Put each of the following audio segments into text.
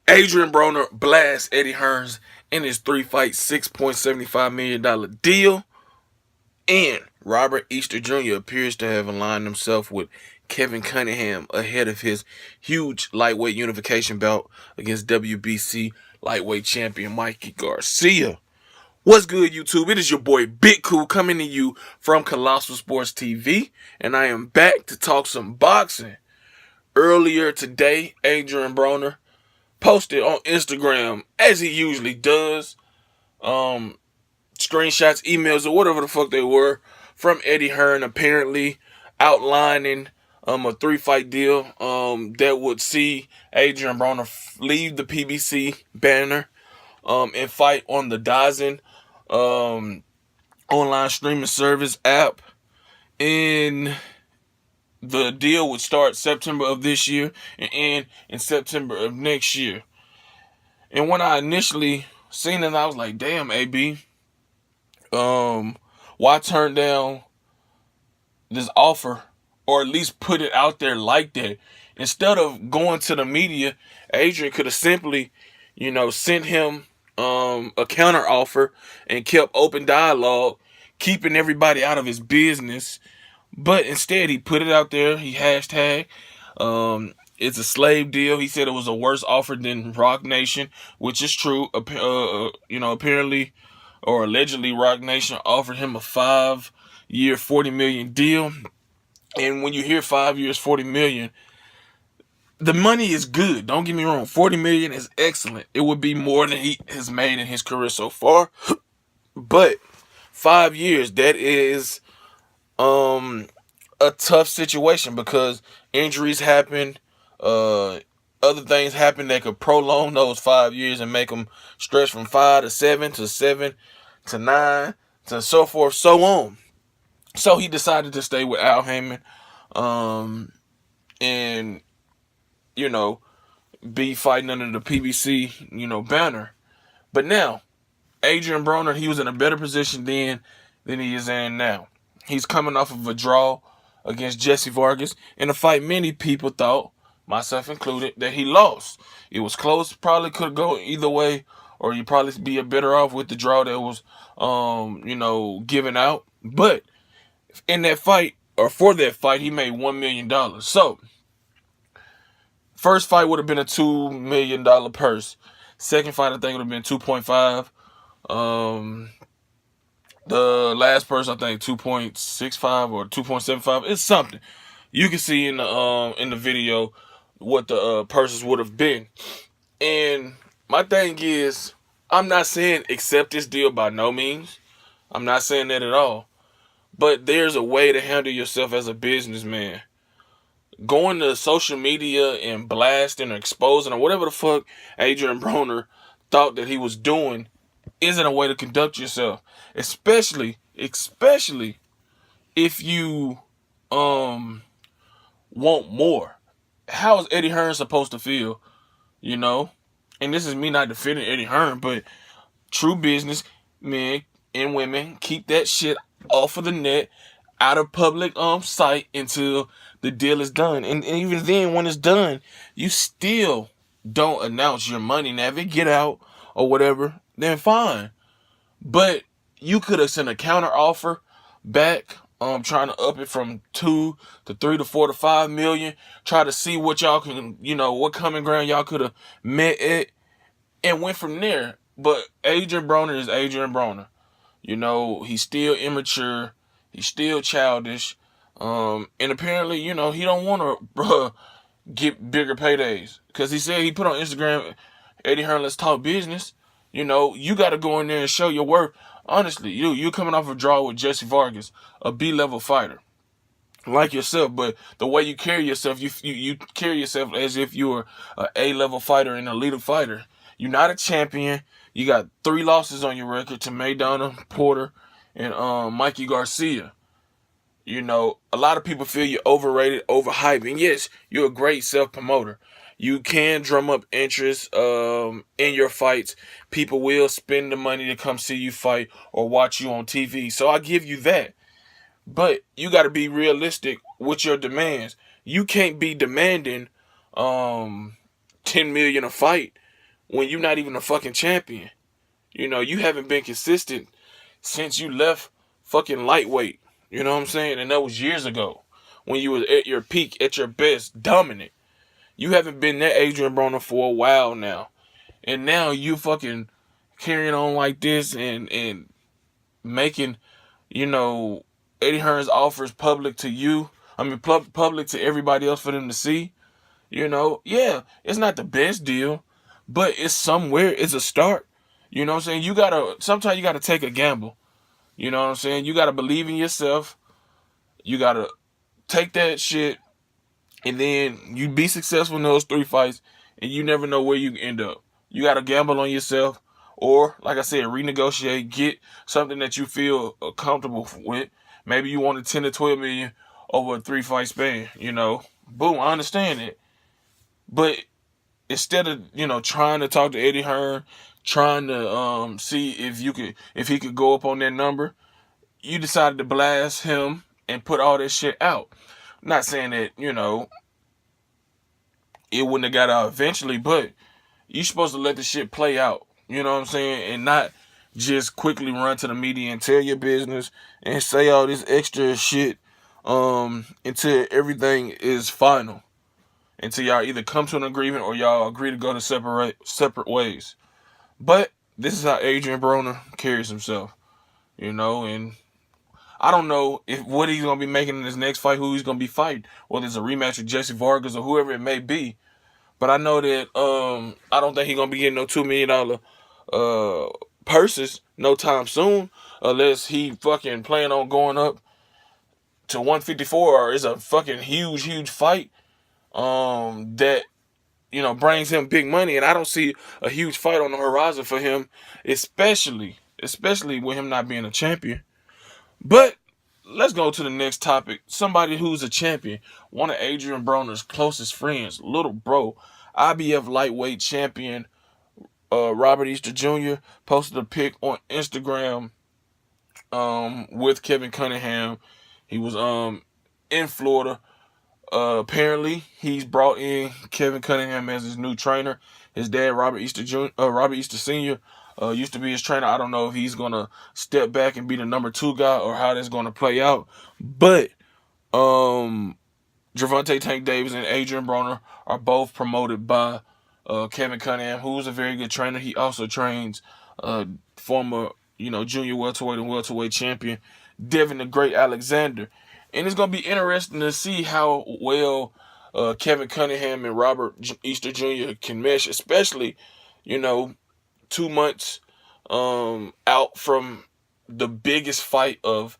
Adrien Broner blasts Eddie Hearns in his 3-fight, $6.75 million deal. And Robert Easter Jr. appears to have aligned himself with Kevin Cunningham ahead of his huge lightweight unification bout against WBC lightweight champion Mikey Garcia. What's good, YouTube? It is your boy Big Cool coming to you from Colossal Sports TV, and I am back to talk some boxing. Earlier today, Adrien Broner posted on Instagram, as he usually does, screenshots, emails, or whatever the fuck they were from Eddie Hearn, apparently outlining a 3-fight deal that would see Adrien Broner leave the PBC banner and fight on the DAZN online streaming service app. And the deal would start September of this year and end in September of next year. And when I initially seen it, I was like, damn, AB, why turn down this offer, or at least put it out there like that? Instead of going to the media, Adrien could have simply, sent him a counter offer and kept open dialogue, keeping everybody out of his business. But instead, he put it out there. He hashtag it's a slave deal. He said it was a worse offer than Rock Nation, which is true. Apparently or allegedly, Rock Nation offered him a 5-year, $40 million deal. And when you hear 5 years, $40 million, the money is good. Don't get me wrong. $40 million is excellent. It would be more than he has made in his career so far. But 5 years, that is a tough situation because injuries happen, other things happen that could prolong those 5 years and make them stretch from 5 to 7 to 7 to 9 to so forth, so on. So he decided to stay with Al Heyman, and be fighting under the PBC banner. But now Adrien Broner, he was in a better position then than he is in now. He's coming off of a draw against Jesse Vargas in a fight many people thought, myself included, that he lost. It was close, probably could go either way, or you'd probably be better off with the draw that was, given out. But in that fight, or for that fight, he made $1 million. So, first fight would have been a $2 million purse. Second fight, I think, would have been 2.5. The last person, I think, 2.65 or 2.75. It's something. You can see in the video what the purses would have been. And my thing is, I'm not saying accept this deal by no means. I'm not saying that at all. But there's a way to handle yourself as a businessman. Going to social media and blasting or exposing or whatever the fuck Adrien Broner thought that he was doing isn't a way to conduct yourself, especially if you want more. How is Eddie Hearn supposed to feel? And this is me not defending Eddie Hearn, but true business men and women, keep that shit off of the net, out of public sight until the deal is done. And even then, when it's done, you still don't announce your money. Now, if it get out or whatever, then fine. But you could have sent a counter offer back, trying to up it from 2 to 3 to 4 to 5 million. Try to see what y'all can, what common ground y'all could have met at, and went from there. But Adrien Broner is Adrien Broner. He's still immature. He's still childish. And apparently, he don't want to get bigger paydays. Because he said, he put on Instagram, Eddie Hearn, let's talk business. You got to go in there and show your worth. Honestly, you coming off a draw with Jesse Vargas, a B-level fighter, like yourself. But the way you carry yourself, you carry yourself as if you were an A-level fighter and a elite fighter. You're not a champion. You got 3 losses on your record to Maidana, Porter, and Mikey Garcia. A lot of people feel you're overrated, overhyped. And yes, you're a great self-promoter. You can drum up interest in your fights. People will spend the money to come see you fight or watch you on TV. So I give you that. But you got to be realistic with your demands. You can't be demanding $10 million a fight when you're not even a fucking champion. You know, you haven't been consistent since you left fucking lightweight. You know what I'm saying? And that was years ago when you was at your peak, at your best, dominant. You haven't been that Adrien Broner for a while now. And now you fucking carrying on like this and making, you know, Eddie Hearn's offers public to you. I mean, public to everybody else for them to see. You know, yeah, it's not the best deal, but it's somewhere. It's a start. You know what I'm saying? Sometimes you gotta take a gamble. You know what I'm saying? You gotta believe in yourself. You gotta take that shit, and then you be successful in those 3 fights, and you never know where you can end up. You gotta gamble on yourself, or like I said, renegotiate, get something that you feel comfortable with. Maybe you wanted 10 to 12 million over a 3 fight span. You know, boom, I understand it, but instead of, you know, trying to talk to Eddie Hearn, trying to see if he could go up on that number, you decided to blast him and put all this shit out. Not saying that, you know, it wouldn't have got out eventually, but you're supposed to let the shit play out. You know what I'm saying? And not just quickly run to the media and tell your business and say all this extra shit until everything is final. Until y'all either come to an agreement or y'all agree to go to separate ways. But this is how Adrien Broner carries himself, you know, and I don't know what he's gonna be making in his next fight, who he's gonna be fighting, whether it's a rematch with Jesse Vargas or whoever it may be. But I know that I don't think he's gonna be getting no $2 million purses no time soon, unless he fucking plan on going up to 154 or it's a fucking huge fight that, you know, brings him big money. And I don't see a huge fight on the horizon for him, especially with him not being a champion. But let's go to the next topic. Somebody who's a champion, one of Adrien Broner's closest friends, little bro, IBF lightweight champion, Robert Easter Jr. posted a pic on Instagram with Kevin Cunningham. He was in Florida. Apparently, he's brought in Kevin Cunningham as his new trainer. His dad, Robert Easter Sr., used to be his trainer. I don't know if he's gonna step back and be the number 2 guy or how that's gonna play out. But Gervonta Tank Davis and Adrien Broner are both promoted by Kevin Cunningham, who's a very good trainer. He also trains former, you know, junior welterweight and welterweight champion Devin the Great Alexander. And it's going to be interesting to see how well Kevin Cunningham and Robert Easter Jr. can mesh, especially, you know, 2 months out from the biggest fight of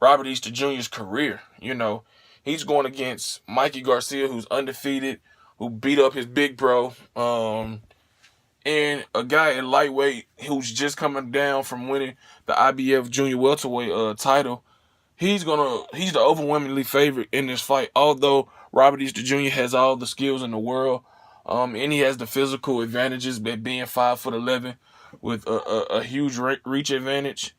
Robert Easter Jr.'s career. You know, he's going against Mikey Garcia, who's undefeated, who beat up his big bro, and a guy in lightweight who's just coming down from winning the IBF junior welterweight title. He's the overwhelmingly favorite in this fight, although Robert Easter Jr. has all the skills in the world, and he has the physical advantages by being 5'11" with a huge reach advantage.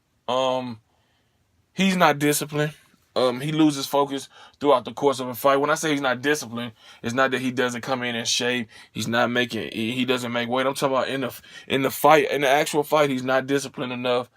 He's not disciplined. He loses focus throughout the course of a fight. When I say he's not disciplined, it's not that he doesn't come in and shave. He doesn't make weight. I'm talking about in the fight, in the actual fight, he's not disciplined enough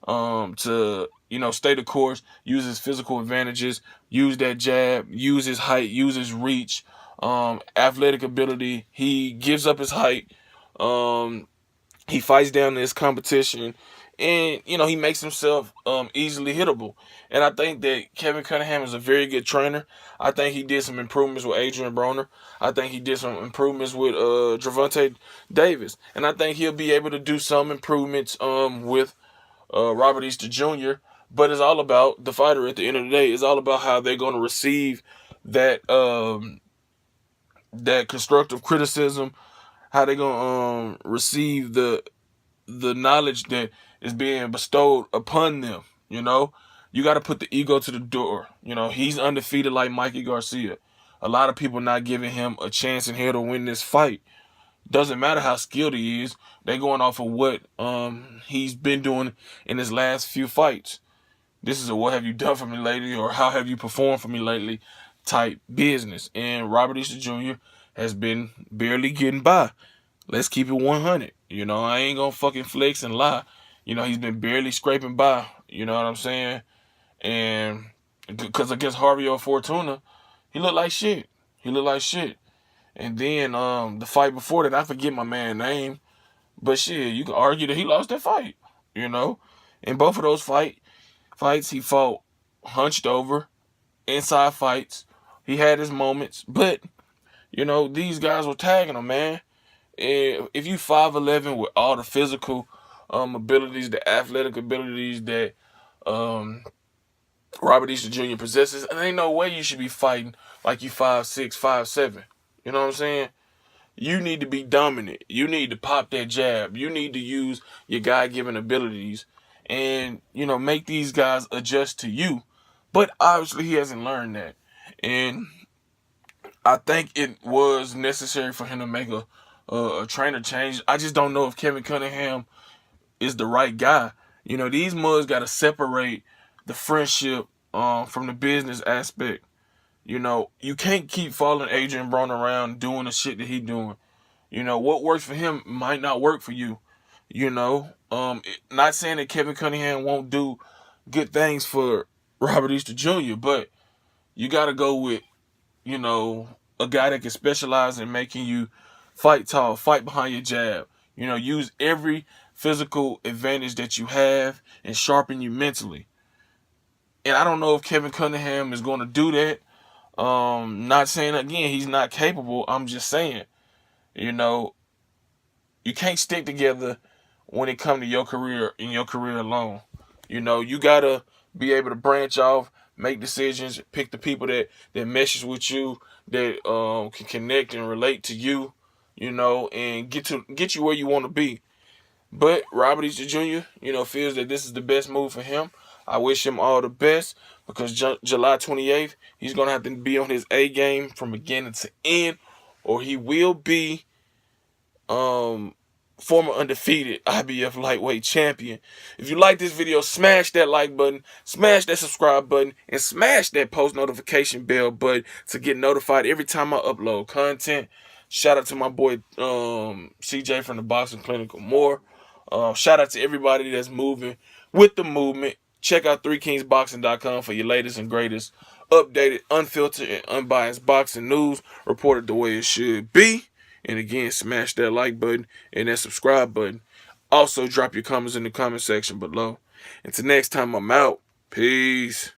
to, you know, stay the course, use his physical advantages, use that jab, use his height, use his reach, athletic ability. He gives up his height. He fights down his competition. And, you know, he makes himself easily hittable. And I think that Kevin Cunningham is a very good trainer. I think he did some improvements with Adrien Broner. I think he did some improvements with Gervonta Davis. And I think he'll be able to do some improvements with Robert Easter Jr. But it's all about the fighter at the end of the day. It's all about how they're going to receive that that constructive criticism, how they're going to receive the knowledge that is being bestowed upon them. You know, you got to put the ego to the door. You know, he's undefeated like Mikey Garcia. A lot of people not giving him a chance in here to win this fight. Doesn't matter how skilled he is. They're going off of what he's been doing in his last few fights. This is a what have you done for me lately, or how have you performed for me lately type business. And Robert Easter Jr. has been barely getting by. let's keep it 100. You know, I ain't gonna fucking flex and lie. You know, he's been barely scraping by. You know what I'm saying? And because against Javier Fortuna, he looked like shit. He looked like shit. And then the fight before that, I forget my man's name, but shit, you can argue that he lost that fight. You know, in both of those fights, he fought hunched over, inside fights. He had his moments, but you know these guys were tagging him, man. If you 5'11" with all the physical abilities, the athletic abilities that um, Robert Easter Jr. possesses, and ain't no way you should be fighting like you 5'6", 5'7". You know what I'm saying? You need to be dominant. You need to pop that jab. You need to use your God-given abilities and, you know, make these guys adjust to you. But obviously he hasn't learned that. And I think it was necessary for him to make a trainer change. I just don't know if Kevin Cunningham is the right guy. You know, these mugs got to separate the friendship from the business aspect. You know, you can't keep following Adrien Broner around doing the shit that he doing. You know, what works for him might not work for you. You know, not saying that Kevin Cunningham won't do good things for Robert Easter Jr., but you got to go with, you know, a guy that can specialize in making you fight tall, fight behind your jab. You know, use every physical advantage that you have and sharpen you mentally. And I don't know if Kevin Cunningham is going to do that. Not saying again he's not capable. I'm just saying, you know, you can't stick together when it comes to your career in your career alone. You know, you gotta be able to branch off, make decisions, pick the people that meshes with you, that can connect and relate to you, you know, and get you where you want to be. But Robert Easter Jr., you know, feels that this is the best move for him. I wish him all the best because July 28th, he's gonna have to be on his A game from beginning to end, or he will be um former undefeated IBF lightweight champion. If you like this video, smash that like button, smash that subscribe button, and smash that post notification bell button to get notified every time I upload content. Shout out to my boy CJ from the Boxing Clinical More. Shout out to everybody that's moving with the movement. Check out 3kingsboxing.com for your latest and greatest updated, unfiltered, and unbiased boxing news reported the way it should be. And again, smash that like button and that subscribe button. Also, drop your comments in the comment section below. Until next time, I'm out. Peace.